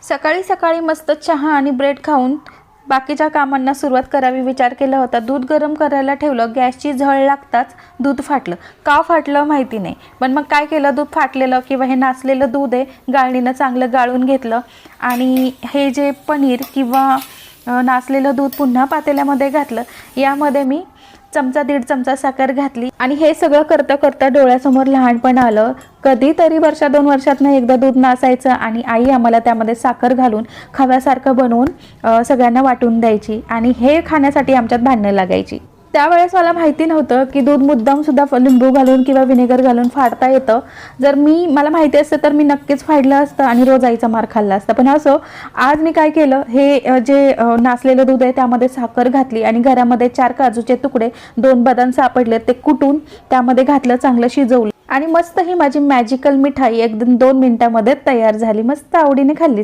सकाळी सकाळी मस्त चहा आणि ब्रेड खाऊन बाकीच्या कामांना सुरुवात करावी विचार केला होता. दूध गरम करायला ठेवलं, गॅसची झळ लागताच दूध फाटलं. का फाटलं माहिती नाही, पण मग काय केलं, दूध फाटलेलं किंवा हे नासलेलं दूध आहे, गाळणीनं चांगलं गाळून घेतलं आणि हे जे पनीर किंवा नासलेलं दूध पुन्हा पातेल्यामध्ये घातलं. यामध्ये मी चमचा दीड चमचा साखर घातली आणि हे सगळं करता करता डोळ्यासमोर लहानपण आलं. कधीतरी वर्षा 2 वर्षातनं एकदा दूध नासायचं आणि आई आम्हाला त्यामध्ये साखर घालून खव्यासारखं बनवून सगळ्यांना वाटून द्यायची आणि हे खाण्यासाठी आमच्यात भांडणं लागायची. त्यावेळेस मला माहिती नव्हतं की दूध मुद्दामसुद्धा लिंबू घालून किंवा व्हिनेगर घालून फाडता येतं. जर मला माहिती असतं तर मी नक्कीच फाडलं असतं आणि रोज आईचा मार खाल्ला असता. पण असं आज मी काय केलं, हे जे नासलेलं दूध आहे त्यामध्ये साखर घातली आणि घरामध्ये 4 काजूचे तुकडे, 2 बदाम सापडले, ते कुटून त्यामध्ये घातलं, चांगलं शिजवलं आणि मस्त ही माझी मॅजिकल मिठाई एकदम 2 मिनिटामध्ये तयार झाली. मस्त आवडीने खाल्ली.